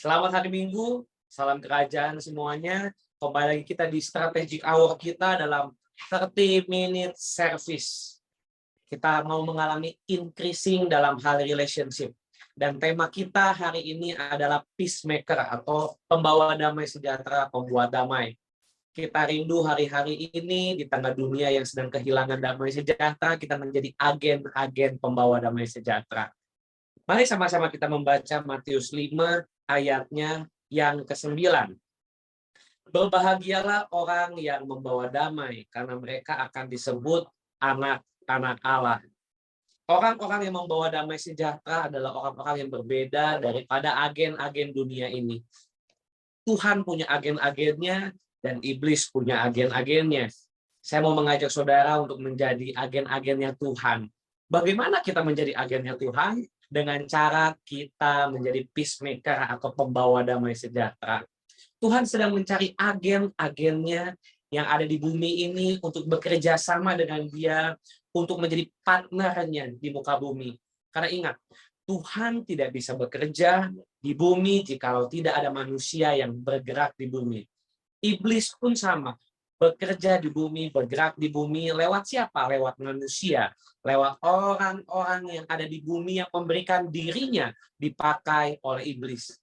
Selamat hari Minggu, salam kerajaan semuanya. Kembali lagi kita di strategic hour kita dalam 30 minute service. Kita mau mengalami increasing dalam hal relationship. Dan tema kita hari ini adalah peacemaker atau pembawa damai sejahtera, pembuat damai. Kita rindu hari-hari ini di tengah dunia yang sedang kehilangan damai sejahtera, kita menjadi agen-agen pembawa damai sejahtera. Mari sama-sama kita membaca Matius 5 ayatnya yang ke-9. Berbahagialah orang yang membawa damai, karena mereka akan disebut anak-anak Allah. Orang-orang yang membawa damai sejahtera adalah orang-orang yang berbeda daripada agen-agen dunia ini. Tuhan punya agen-agennya dan iblis punya agen-agennya. Saya mau mengajak saudara untuk menjadi agen-agennya Tuhan. Bagaimana kita menjadi agennya Tuhan? Dengan cara kita menjadi peacemaker atau pembawa damai sejahtera. Tuhan sedang mencari agen-agennya yang ada di bumi ini untuk bekerja sama dengan Dia, untuk menjadi partnernya di muka bumi. Karena ingat, Tuhan tidak bisa bekerja di bumi jikalau tidak ada manusia yang bergerak di bumi. Iblis pun sama, bekerja di bumi, bergerak di bumi, lewat siapa? Lewat manusia, lewat orang-orang yang ada di bumi yang memberikan dirinya dipakai oleh iblis.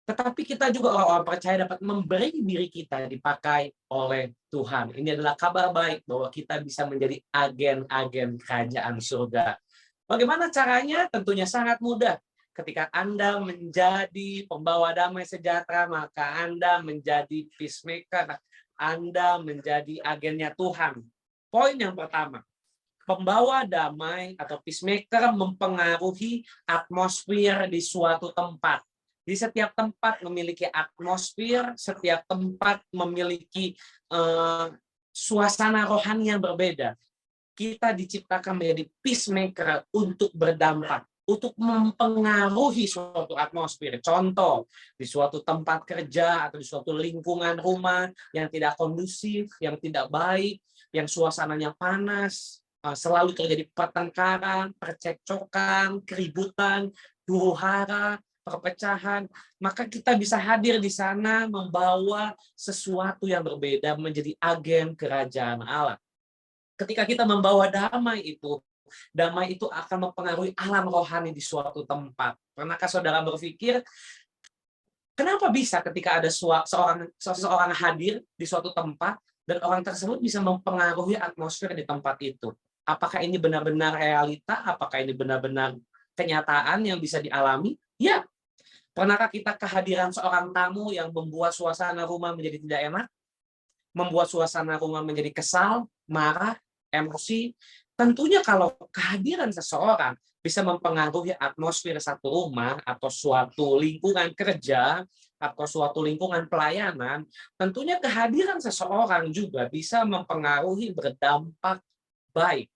Tetapi kita juga orang-orang percaya dapat memberi diri kita dipakai oleh Tuhan. Ini adalah kabar baik bahwa kita bisa menjadi agen-agen kerajaan surga. Bagaimana caranya? Tentunya sangat mudah. Ketika Anda menjadi pembawa damai sejahtera, maka Anda menjadi peacemaker. Anda menjadi agennya Tuhan. Poin yang pertama, pembawa damai atau peacemaker mempengaruhi atmosfer di suatu tempat. Di setiap tempat memiliki atmosfer, setiap tempat memiliki suasana rohani yang berbeda. Kita diciptakan menjadi peacemaker untuk berdampak, untuk mempengaruhi suatu atmosfer. Contoh, di suatu tempat kerja atau di suatu lingkungan rumah yang tidak kondusif, yang tidak baik, yang suasananya panas, selalu terjadi pertengkaran, percekcokan, keributan, huru-hara, perpecahan, maka kita bisa hadir di sana membawa sesuatu yang berbeda menjadi agen kerajaan Allah. Ketika kita membawa damai itu akan mempengaruhi alam rohani di suatu tempat. Pernahkah saudara berpikir, kenapa bisa ketika ada seseorang hadir di suatu tempat dan orang tersebut bisa mempengaruhi atmosfer di tempat itu? Apakah ini benar-benar realita? Apakah ini benar-benar kenyataan yang bisa dialami? Ya. Pernahkah kita kehadiran seorang tamu yang membuat suasana rumah menjadi tidak enak? Membuat suasana rumah menjadi kesal, marah, emosi? Tentunya kalau kehadiran seseorang bisa mempengaruhi atmosfer satu rumah atau suatu lingkungan kerja atau suatu lingkungan pelayanan, tentunya kehadiran seseorang juga bisa mempengaruhi berdampak baik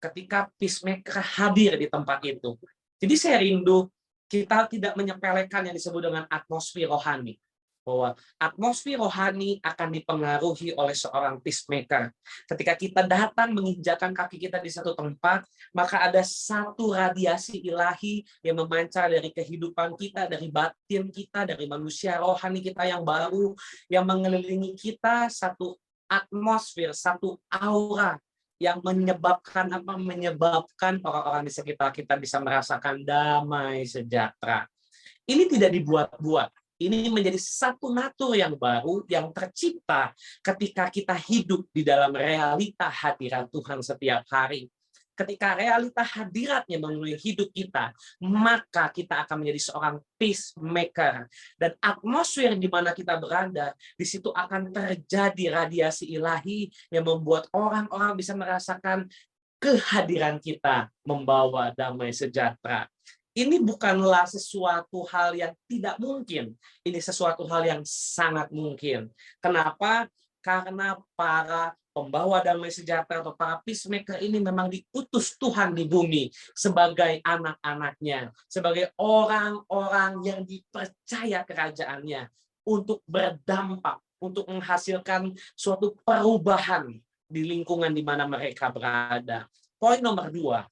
ketika peacemaker hadir di tempat itu. Jadi saya rindu kita tidak menyepelekan yang disebut dengan atmosfer rohani. Bahwa atmosfer rohani akan dipengaruhi oleh seorang peacemaker. Ketika kita datang menginjakan kaki kita di satu tempat, maka ada satu radiasi ilahi yang memancar dari kehidupan kita, dari batin kita, dari manusia rohani kita yang baru, yang mengelilingi kita, satu atmosfer, satu aura yang menyebabkan orang-orang di sekitar kita bisa merasakan damai sejahtera. Ini tidak dibuat-buat. Ini menjadi satu natur yang baru yang tercipta ketika kita hidup di dalam realita hadirat Tuhan setiap hari. Ketika realita hadiratnya memenuhi hidup kita, maka kita akan menjadi seorang peacemaker. Dan atmosfer di mana kita berada, di situ akan terjadi radiasi ilahi yang membuat orang-orang bisa merasakan kehadiran kita membawa damai sejahtera. Ini bukanlah sesuatu hal yang tidak mungkin. Ini sesuatu hal yang sangat mungkin. Kenapa? Karena para pembawa damai sejahtera atau para peacemaker ini memang diutus Tuhan di bumi sebagai anak-anaknya, sebagai orang-orang yang dipercaya kerajaannya untuk berdampak, untuk menghasilkan suatu perubahan di lingkungan di mana mereka berada. Poin nomor 2,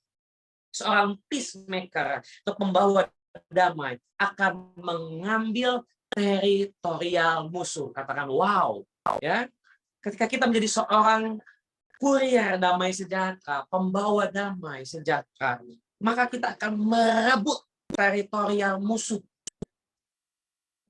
seorang peacemaker atau pembawa damai akan mengambil teritorial musuh. Katakan wow, ya. Ketika kita menjadi seorang kurir damai sejahtera, pembawa damai sejahtera, maka kita akan merebut teritorial musuh.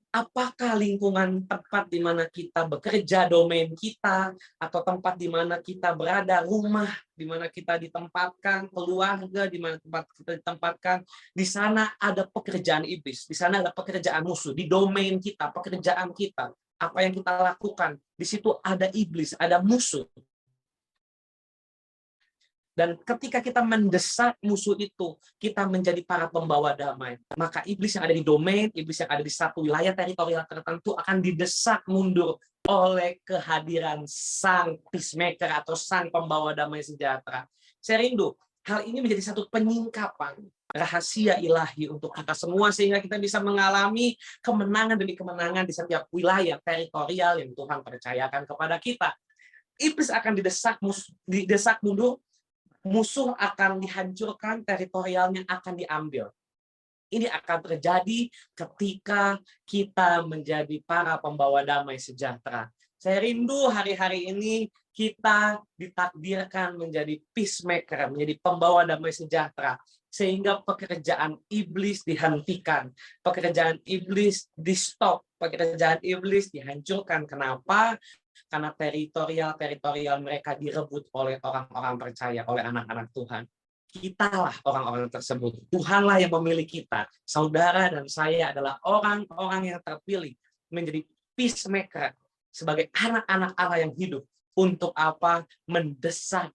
Apakah lingkungan tempat di mana kita bekerja, domain kita, atau tempat di mana kita berada, rumah di mana kita ditempatkan, keluarga di mana tempat kita ditempatkan, di sana ada pekerjaan iblis, di sana ada pekerjaan musuh, di domain kita, pekerjaan kita, apa yang kita lakukan, di situ ada iblis, ada musuh. Dan ketika kita mendesak musuh itu, kita menjadi para pembawa damai. Maka iblis yang ada di domain, iblis yang ada di satu wilayah teritorial tertentu akan didesak mundur oleh kehadiran sang peacemaker atau sang pembawa damai sejahtera. Saya rindu, hal ini menjadi satu penyingkapan rahasia ilahi untuk kita semua, sehingga kita bisa mengalami kemenangan demi kemenangan di setiap wilayah teritorial yang Tuhan percayakan kepada kita. Iblis akan didesak mundur, musuh akan dihancurkan, teritorialnya akan diambil. Ini akan terjadi ketika kita menjadi para pembawa damai sejahtera. Saya rindu hari-hari ini kita ditakdirkan menjadi peacemaker, menjadi pembawa damai sejahtera, sehingga pekerjaan iblis dihentikan, pekerjaan iblis di-stop, pekerjaan iblis dihancurkan. Kenapa? Karena teritorial mereka direbut oleh orang-orang percaya, oleh anak-anak Tuhan. Kitalah orang-orang tersebut. Tuhanlah yang memilih kita. Saudara dan saya adalah orang-orang yang terpilih menjadi peacemaker sebagai anak-anak Allah yang hidup. Untuk apa? Mendesak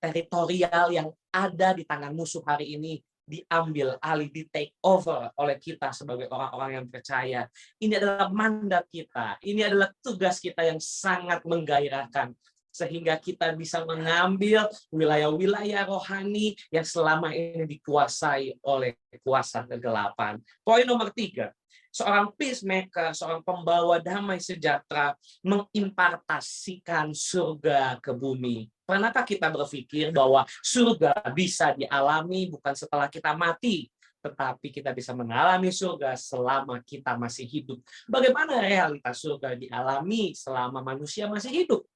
teritorial yang ada di tangan musuh hari ini diambil alih, di take over oleh kita sebagai orang-orang yang percaya. Ini adalah mandat kita, ini adalah tugas kita yang sangat menggairahkan, sehingga kita bisa mengambil wilayah-wilayah rohani yang selama ini dikuasai oleh kuasa kegelapan. Poin nomor 3, seorang peacemaker, seorang pembawa damai sejahtera mengimpartasikan surga ke bumi. Pernahkah kita berpikir bahwa surga bisa dialami bukan setelah kita mati, tetapi kita bisa mengalami surga selama kita masih hidup? Bagaimana realitas surga dialami selama manusia masih hidup?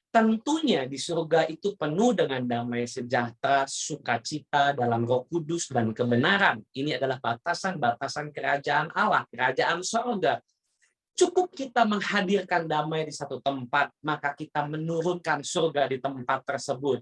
Tentunya di surga itu penuh dengan damai sejahtera, sukacita dalam Roh Kudus dan kebenaran. Ini adalah batasan-batasan kerajaan Allah, kerajaan surga. Cukup kita menghadirkan damai di satu tempat, maka kita menurunkan surga di tempat tersebut.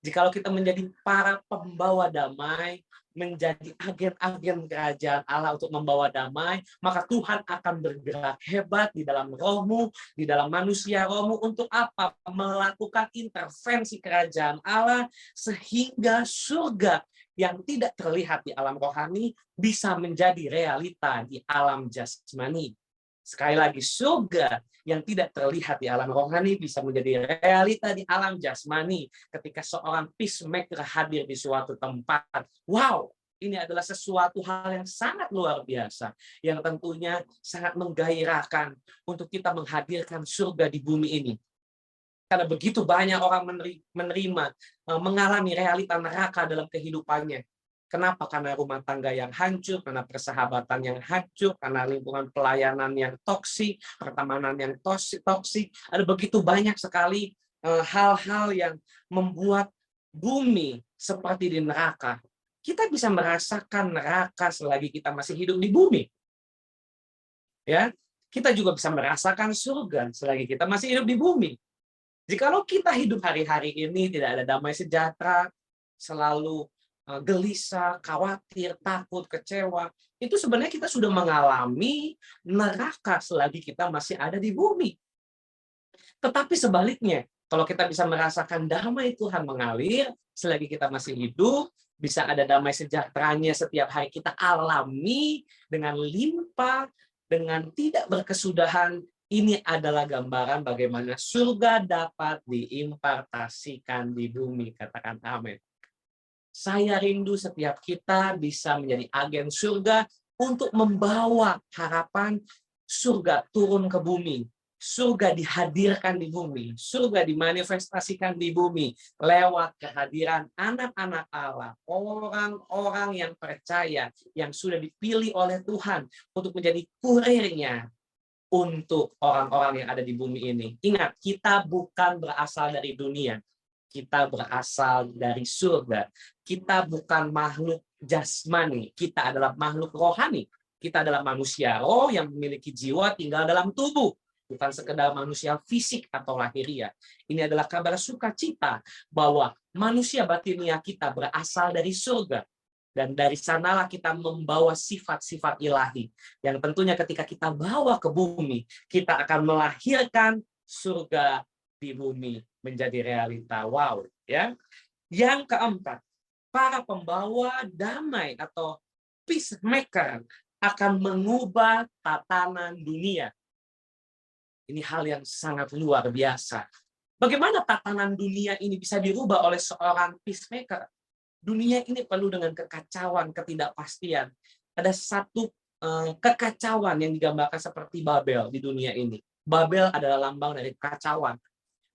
Jikalau kita menjadi para pembawa damai, menjadi agen-agen kerajaan Allah untuk membawa damai, maka Tuhan akan bergerak hebat di dalam rohmu, di dalam manusia rohmu, untuk apa? Melakukan intervensi kerajaan Allah, sehingga surga yang tidak terlihat di alam rohani bisa menjadi realita di alam jasmani. Sekali lagi, surga yang tidak terlihat di alam rohani bisa menjadi realita di alam jasmani ketika seorang peacemaker hadir di suatu tempat. Wow, ini adalah sesuatu hal yang sangat luar biasa, yang tentunya sangat menggairahkan untuk kita menghadirkan surga di bumi ini. Karena begitu banyak orang mengalami realita neraka dalam kehidupannya. Kenapa? Karena rumah tangga yang hancur, karena persahabatan yang hancur, karena lingkungan pelayanan yang toksik, pertemanan yang toksik. Ada begitu banyak sekali hal-hal yang membuat bumi seperti di neraka. Kita bisa merasakan neraka selagi kita masih hidup di bumi. Ya, kita juga bisa merasakan surga selagi kita masih hidup di bumi. Jikalau kita hidup hari-hari ini tidak ada damai sejahtera, selalu gelisah, khawatir, takut, kecewa, itu sebenarnya kita sudah mengalami neraka selagi kita masih ada di bumi. Tetapi sebaliknya, kalau kita bisa merasakan damai Tuhan mengalir selagi kita masih hidup, bisa ada damai sejahteranya setiap hari kita alami dengan limpah, dengan tidak berkesudahan. Ini adalah gambaran bagaimana surga dapat diimpartasikan di bumi. Katakan amin. Saya rindu setiap kita bisa menjadi agen surga untuk membawa harapan surga turun ke bumi. Surga dihadirkan di bumi, surga dimanifestasikan di bumi lewat kehadiran anak-anak Allah, orang-orang yang percaya, yang sudah dipilih oleh Tuhan untuk menjadi kurirnya untuk orang-orang yang ada di bumi ini. Ingat, kita bukan berasal dari dunia, kita berasal dari surga. Kita bukan makhluk jasmani, kita adalah makhluk rohani. Kita adalah manusia roh yang memiliki jiwa tinggal dalam tubuh. Bukan sekedar manusia fisik atau lahiriah. Ini adalah kabar sukacita bahwa manusia batinia kita berasal dari surga. Dan dari sanalah kita membawa sifat-sifat ilahi. Yang tentunya ketika kita bawa ke bumi, kita akan melahirkan surga di bumi menjadi realita. Wow, ya. Yang keempat, para pembawa damai atau peacemaker akan mengubah tatanan dunia. Ini hal yang sangat luar biasa. Bagaimana tatanan dunia ini bisa dirubah oleh seorang peacemaker? Dunia ini penuh dengan kekacauan, ketidakpastian. Ada satu kekacauan yang digambarkan seperti Babel di dunia ini. Babel adalah lambang dari kekacauan.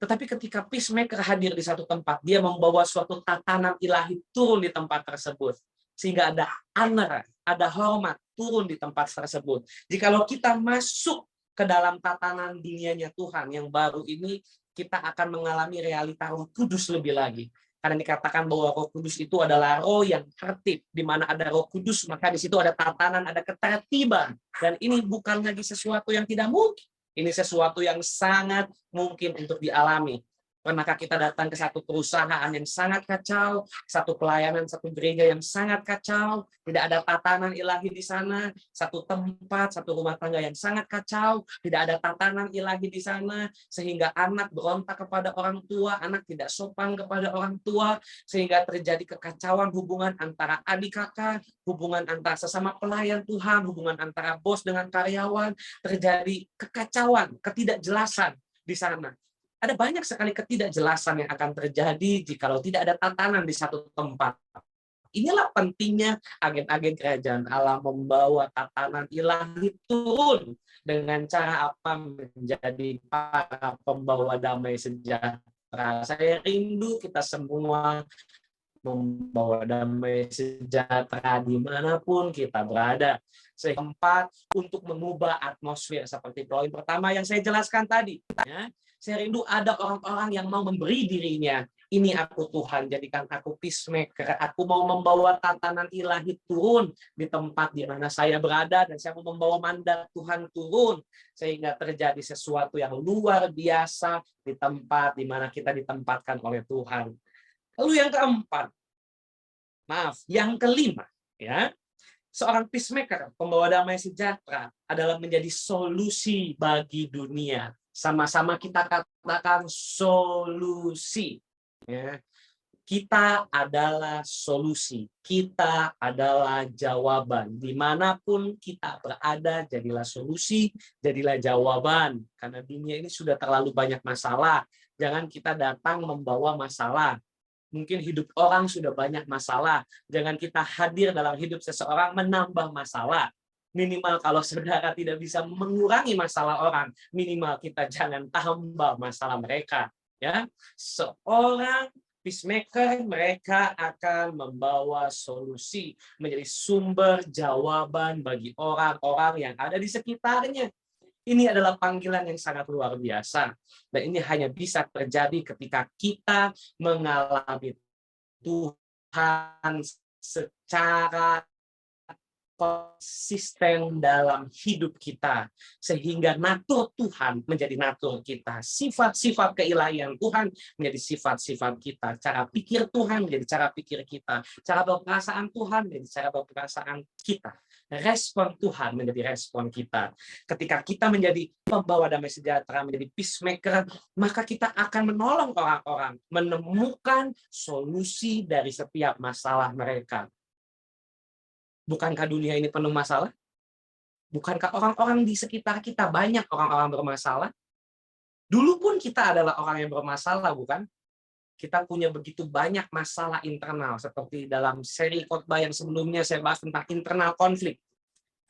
Tetapi ketika peacemaker hadir di satu tempat, dia membawa suatu tatanan ilahi turun di tempat tersebut. Sehingga ada honor, ada hormat turun di tempat tersebut. Jikalau kita masuk ke dalam tatanan dunianya Tuhan yang baru ini, kita akan mengalami realita Roh Kudus lebih lagi. Karena dikatakan bahwa Roh Kudus itu adalah roh yang tertib. Di mana ada Roh Kudus, maka di situ ada tatanan, ada ketertiban. Dan ini bukan lagi sesuatu yang tidak mungkin. Ini sesuatu yang sangat mungkin untuk dialami. Pernahkah kita datang ke satu perusahaan yang sangat kacau, satu pelayanan, satu gereja yang sangat kacau, tidak ada tatanan ilahi di sana, satu tempat, satu rumah tangga yang sangat kacau, tidak ada tatanan ilahi di sana, sehingga anak berontak kepada orang tua, anak tidak sopan kepada orang tua, sehingga terjadi kekacauan hubungan antara adik kakak, hubungan antara sesama pelayan Tuhan, hubungan antara bos dengan karyawan, terjadi kekacauan, ketidakjelasan di sana. Ada banyak sekali ketidakjelasan yang akan terjadi jikalau tidak ada tatanan di satu tempat. Inilah pentingnya agen-agen kerajaan Allah membawa tatanan ilahi turun dengan cara apa? Menjadi para pembawa damai sejahtera. Saya rindu kita semua membawa damai sejahtera dimanapun kita berada. Keempat, untuk mengubah atmosfer seperti poin pertama yang saya jelaskan tadi. Ya. Saya rindu ada orang-orang yang mau memberi dirinya. Ini aku Tuhan, jadikan aku peacemaker. Aku mau membawa tatanan ilahi turun di tempat di mana saya berada. Dan saya mau membawa mandat Tuhan turun. Sehingga terjadi sesuatu yang luar biasa di tempat di mana kita ditempatkan oleh Tuhan. Lalu yang keempat, yang kelima, ya, seorang peacemaker, pembawa damai sejahtera, adalah menjadi solusi bagi dunia. Sama-sama kita katakan solusi. Ya. Kita adalah solusi. Kita adalah jawaban. Dimanapun kita berada, jadilah solusi, jadilah jawaban. Karena dunia ini sudah terlalu banyak masalah. Jangan kita datang membawa masalah. Mungkin hidup orang sudah banyak masalah. Jangan kita hadir dalam hidup seseorang menambah masalah. Minimal kalau saudara tidak bisa mengurangi masalah orang, minimal kita jangan tambah masalah mereka. Ya, seorang peacemaker, mereka akan membawa solusi, menjadi sumber jawaban bagi orang-orang yang ada di sekitarnya. Ini adalah panggilan yang sangat luar biasa. Dan ini hanya bisa terjadi ketika kita mengalami Tuhan secara konsisten dalam hidup kita, sehingga natur Tuhan menjadi natur kita, sifat-sifat keilahian Tuhan menjadi sifat-sifat kita, cara pikir Tuhan menjadi cara pikir kita, cara berperasaan Tuhan menjadi cara berperasaan kita, respon Tuhan menjadi respon kita. Ketika kita menjadi pembawa damai sejahtera, menjadi peacemaker, maka kita akan menolong orang-orang menemukan solusi dari setiap masalah mereka. Bukankah dunia ini penuh masalah? Bukankah orang-orang di sekitar kita banyak orang-orang bermasalah? Dulu pun kita adalah orang yang bermasalah, bukan? Kita punya begitu banyak masalah internal, seperti dalam seri khotbah yang sebelumnya saya bahas tentang internal konflik.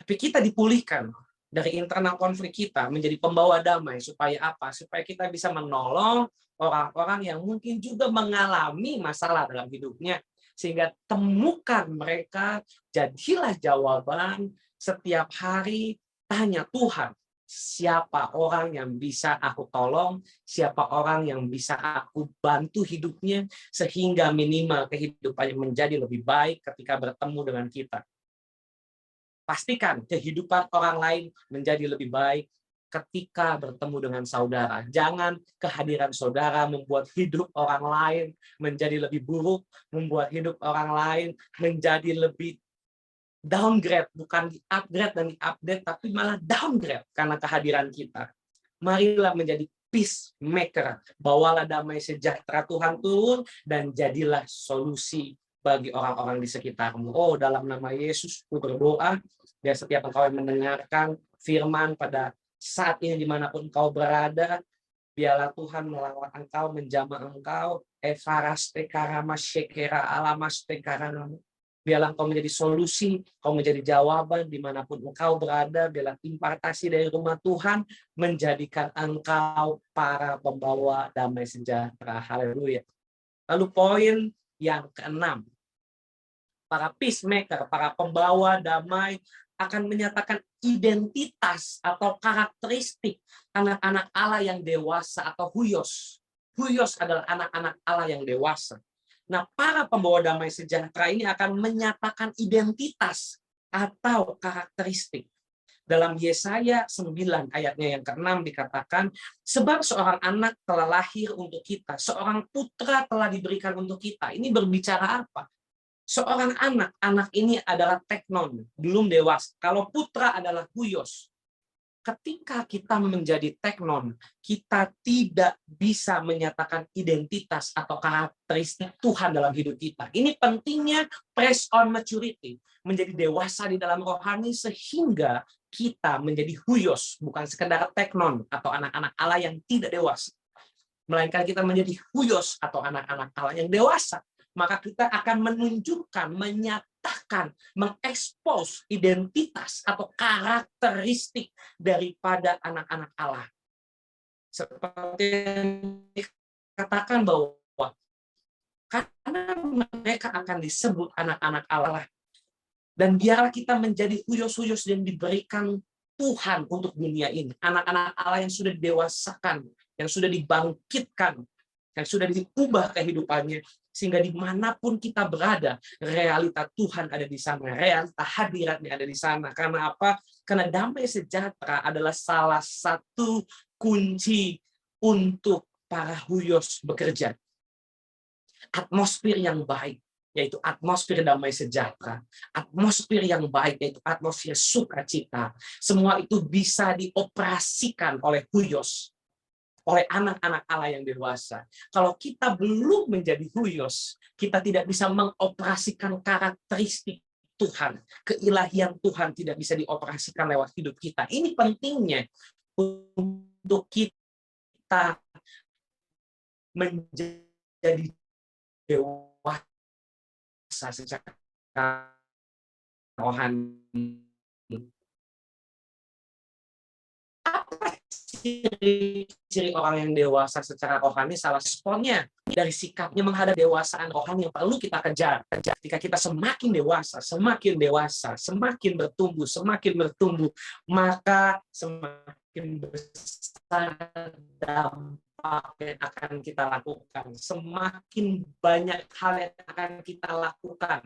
Tapi kita dipulihkan. dari internal konflik kita menjadi pembawa damai. Supaya apa? Supaya kita bisa menolong orang-orang yang mungkin juga mengalami masalah dalam hidupnya. Sehingga temukan mereka, jadilah jawaban setiap hari, tanya Tuhan, siapa orang yang bisa aku tolong, siapa orang yang bisa aku bantu hidupnya, sehingga minimal kehidupannya menjadi lebih baik ketika bertemu dengan kita. Pastikan kehidupan orang lain menjadi lebih baik ketika bertemu dengan saudara. Jangan kehadiran saudara membuat hidup orang lain menjadi lebih buruk, membuat hidup orang lain menjadi lebih downgrade, bukan di-upgrade dan di-update, tapi malah downgrade karena kehadiran kita. Marilah menjadi peacemaker. Bawalah damai sejahtera Tuhan turun dan jadilah solusi bagi orang-orang di sekitarmu. Oh, dalam nama Yesus, ku berdoa, dan setiap engkau yang mendengarkan firman pada saat ini dimanapun engkau berada, biarlah Tuhan melawat engkau, menjamah engkau, evaraste karama shekera alamaste karama. Biarlah engkau menjadi solusi, engkau menjadi jawaban dimanapun engkau berada. Biarlah impartasi dari rumah Tuhan menjadikan engkau para pembawa damai sejahtera. Haleluya. Lalu poin yang keenam, para peacemaker, para pembawa damai akan menyatakan identitas atau karakteristik anak-anak Allah yang dewasa atau huios. Huios adalah anak-anak Allah yang dewasa. Nah, para pembawa damai sejahtera ini akan menyatakan identitas atau karakteristik. Dalam Yesaya 9 ayatnya yang ke-6 dikatakan, sebab seorang anak telah lahir untuk kita, seorang putra telah diberikan untuk kita. Ini berbicara apa? Seorang anak ini adalah teknon, belum dewasa. Kalau putra adalah huios. Ketika kita menjadi teknon, kita tidak bisa menyatakan identitas atau karakteristik Tuhan dalam hidup kita. Ini pentingnya press on maturity, menjadi dewasa di dalam rohani sehingga kita menjadi huios, bukan sekedar teknon atau anak-anak Allah yang tidak dewasa. Melainkan kita menjadi huios atau anak-anak Allah yang dewasa. Maka kita akan menunjukkan, menyatakan, mengekspos identitas atau karakteristik daripada anak-anak Allah. Seperti yang dikatakan bahwa karena mereka akan disebut anak-anak Allah. Dan biarlah kita menjadi huyos-huyos yang diberikan Tuhan untuk dunia ini. Anak-anak Allah yang sudah didewasakan, yang sudah dibangkitkan, yang sudah diubah kehidupannya, sehingga dimanapun kita berada, realita Tuhan ada di sana, realita hadiratnya ada di sana. Karena apa? Karena damai sejahtera adalah salah satu kunci untuk para huyos bekerja. Atmosfer yang baik, yaitu atmosfer damai sejahtera. Atmosfer yang baik, yaitu atmosfer sukacita. Semua itu bisa dioperasikan oleh huyos, oleh anak-anak Allah yang dewasa. Kalau kita belum menjadi huios, kita tidak bisa mengoperasikan karakteristik Tuhan. Keilahian Tuhan tidak bisa dioperasikan lewat hidup kita. Ini pentingnya untuk kita menjadi dewasa secara rohani. Apa ciri-ciri orang yang dewasa secara rohani? Salah responnya dari sikapnya menghadap dewasaan rohani yang perlu kita kejar. Ketika kita semakin dewasa, semakin bertumbuh, maka semakin besar dampak yang akan kita lakukan. Semakin banyak hal yang akan kita lakukan.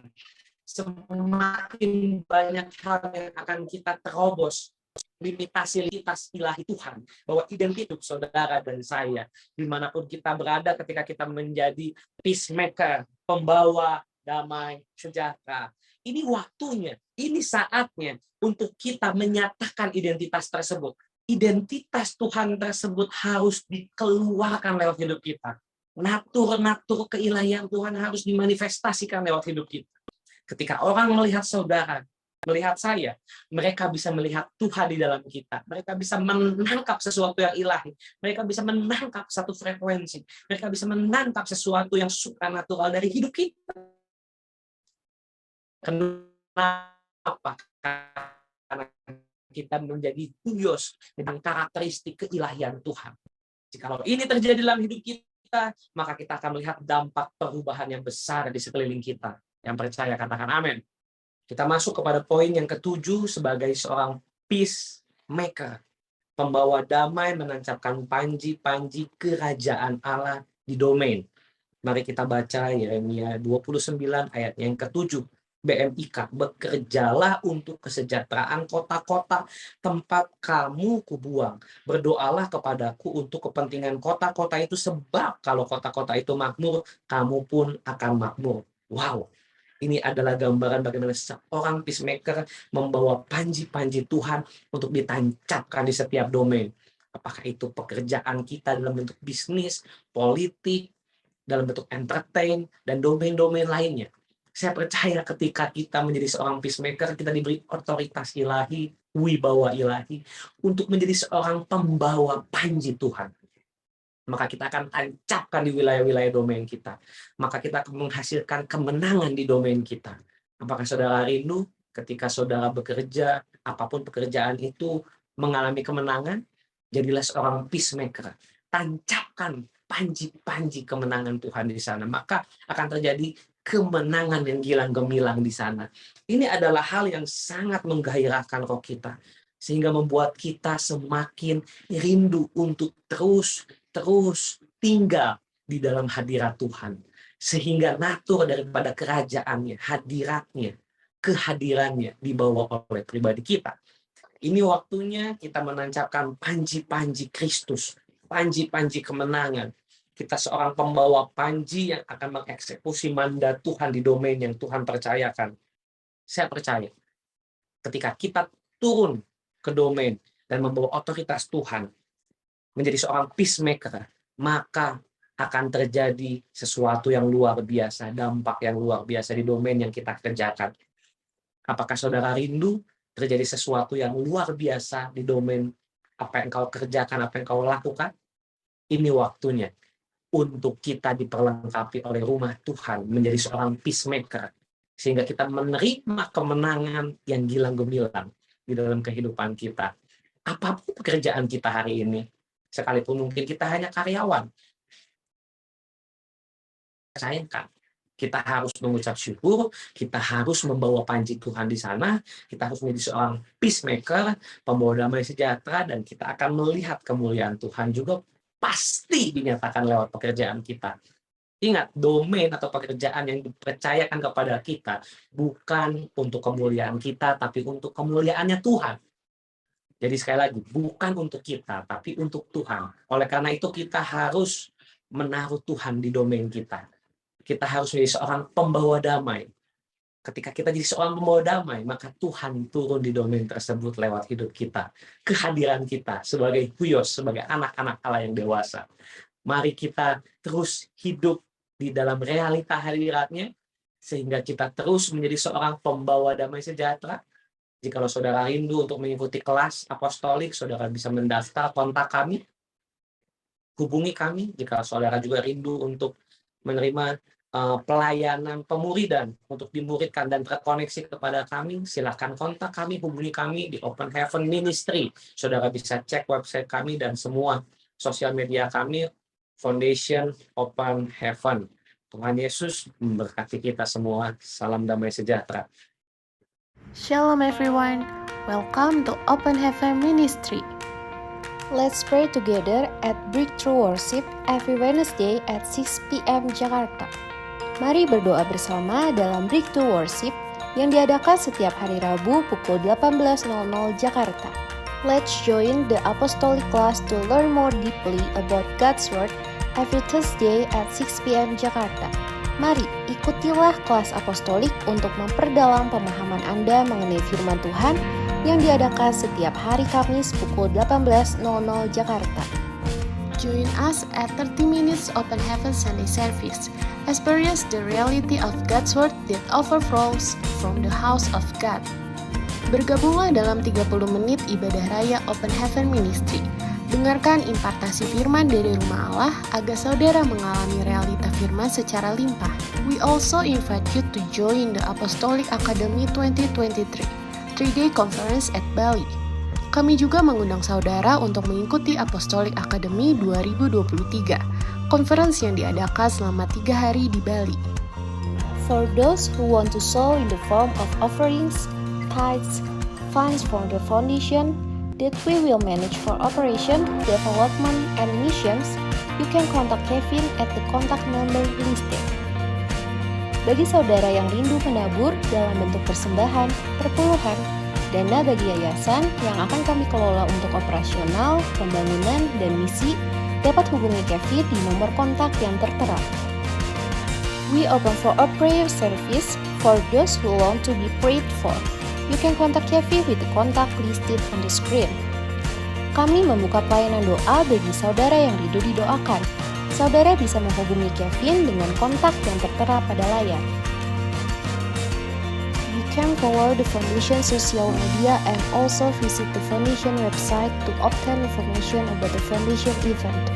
Semakin banyak hal yang akan kita terobos. Limitasi ilahi Tuhan, bahwa identitas saudara dan saya dimanapun kita berada, ketika kita menjadi peacemaker, pembawa damai sejahtera, ini waktunya, ini saatnya untuk kita menyatakan identitas tersebut. Identitas Tuhan tersebut harus dikeluarkan lewat hidup kita. Natur keilahian Tuhan harus dimanifestasikan lewat hidup kita. Ketika orang melihat saudara, melihat saya, mereka bisa melihat Tuhan di dalam kita. Mereka bisa menangkap sesuatu yang ilahi. Mereka bisa menangkap satu frekuensi. Mereka bisa menangkap sesuatu yang supranatural dari hidup kita. Kenapa? Karena kita menjadi huios dengan karakteristik keilahian Tuhan. Jikalau ini terjadi dalam hidup kita, maka kita akan melihat dampak perubahan yang besar di sekeliling kita. Yang percaya katakan amin. Kita masuk kepada poin yang ketujuh sebagai seorang peacemaker. Pembawa damai menancapkan panji-panji kerajaan Allah di domain. Mari kita baca Yeremia 29 ayat yang ketujuh. BMIK, bekerjalah untuk kesejahteraan kota-kota tempat kamu kubuang. Berdoalah kepadaku untuk kepentingan kota-kota itu, sebab kalau kota-kota itu makmur, kamu pun akan makmur. Wow, ini adalah gambaran bagaimana seorang peacemaker membawa panji-panji Tuhan untuk ditancapkan di setiap domain. Apakah itu pekerjaan kita dalam bentuk bisnis, politik, dalam bentuk entertain, dan domain-domain lainnya. Saya percaya ketika kita menjadi seorang peacemaker, kita diberi otoritas ilahi, wibawa ilahi, untuk menjadi seorang pembawa panji Tuhan. Maka kita akan tancapkan di wilayah-wilayah domain kita. Maka kita akan menghasilkan kemenangan di domain kita. Apakah saudara rindu ketika saudara bekerja, apapun pekerjaan itu, mengalami kemenangan? Jadilah seorang peacemaker. Tancapkan panji-panji kemenangan Tuhan di sana. Maka akan terjadi kemenangan yang gilang gemilang di sana. Ini adalah hal yang sangat menggairahkan roh kita, sehingga membuat kita semakin rindu untuk terus tinggal di dalam hadirat Tuhan, sehingga natur daripada kerajaannya, hadiratnya, kehadirannya dibawa oleh pribadi kita. Ini waktunya kita menancapkan panji-panji Kristus, panji-panji kemenangan. Kita seorang pembawa panji yang akan mengeksekusi mandat Tuhan di domain yang Tuhan percayakan. Saya percaya ketika kita turun ke domain dan membawa otoritas Tuhan, menjadi seorang peacemaker, maka akan terjadi sesuatu yang luar biasa, dampak yang luar biasa di domain yang kita kerjakan. Apakah saudara rindu terjadi sesuatu yang luar biasa di domain apa yang kau kerjakan, apa yang kau lakukan? Ini waktunya untuk kita diperlengkapi oleh rumah Tuhan menjadi seorang peacemaker, sehingga kita menerima kemenangan yang gilang gemilang di dalam kehidupan kita. Apapun pekerjaan kita hari ini, sekalipun mungkin kita hanya karyawan, sayangkan, kita harus mengucap syukur, kita harus membawa panji Tuhan di sana, kita harus menjadi seorang peacemaker, pembawa damai sejahtera, dan kita akan melihat kemuliaan Tuhan juga pasti dinyatakan lewat pekerjaan kita. Ingat, domain atau pekerjaan yang dipercayakan kepada kita bukan untuk kemuliaan kita, tapi untuk kemuliaannya Tuhan. Jadi sekali lagi, bukan untuk kita, tapi untuk Tuhan. Oleh karena itu kita harus menaruh Tuhan di domain kita. Kita harus menjadi seorang pembawa damai. Ketika kita jadi seorang pembawa damai, maka Tuhan turun di domain tersebut lewat hidup kita. Kehadiran kita sebagai huios, sebagai anak-anak Allah yang dewasa. Mari kita terus hidup di dalam realita hadiratnya, sehingga kita terus menjadi seorang pembawa damai sejahtera. Jikalau saudara rindu untuk mengikuti kelas apostolik, saudara bisa mendaftar, kontak kami, hubungi kami. Jika saudara juga rindu untuk menerima pelayanan pemuridan untuk dimuridkan dan terkoneksi kepada kami, silakan kontak kami, hubungi kami di Open Heaven Ministry. Saudara bisa cek website kami dan semua sosial media kami, Foundation Open Heaven. Tuhan Yesus memberkati kita semua. Salam damai sejahtera. Shalom everyone, welcome to Open Heaven Ministry. Let's pray together at Breakthrough Worship every Wednesday at 6 p.m. Jakarta. Mari berdoa bersama dalam Breakthrough Worship yang diadakan setiap hari Rabu pukul 18.00 Jakarta. Let's join the Apostolic class to learn more deeply about God's Word every Thursday at 6 p.m. Jakarta. Mari ikutilah kelas apostolik untuk memperdalam pemahaman Anda mengenai firman Tuhan yang diadakan setiap hari Kamis pukul 18.00 Jakarta. Join us at 30 Minutes Open Heaven Sunday Service. Experience the reality of God's Word that overflows from the house of God. Bergabunglah dalam 30 menit ibadah raya Open Heaven Ministry. Dengarkan impartasi firman dari rumah Allah agar saudara mengalami realita firman secara limpah. We also invite you to join the Apostolic Academy 2023, 3-day conference at Bali. Kami juga mengundang saudara untuk mengikuti Apostolic Academy 2023, conference yang diadakan selama 3 hari di Bali. For those who want to sow in the form of offerings, tithes, funds for the foundation that we will manage for operation, development, and missions, you can contact Kevin at the contact number listed. Bagi saudara yang rindu menabur dalam bentuk persembahan, perpuluhan, dana bagi yayasan yang akan kami kelola untuk operasional, pembangunan, dan misi, dapat hubungi Kevin di nomor kontak yang tertera. We open for a prayer service for those who long to be prayed for. You can contact Kevin with the contact listed on the screen. Kami membuka pelayanan doa bagi saudara yang rindu didoakan. Saudara bisa menghubungi Kevin dengan kontak yang tertera pada layar. You can follow the foundation social media and also visit the foundation website to obtain information about the foundation event.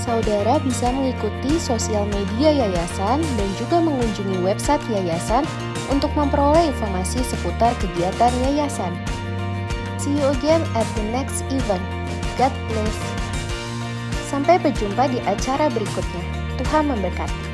Saudara bisa mengikuti sosial media yayasan dan juga mengunjungi website yayasan untuk memperoleh informasi seputar kegiatan yayasan. See you again at the next event. God bless. Sampai berjumpa di acara berikutnya. Tuhan memberkati.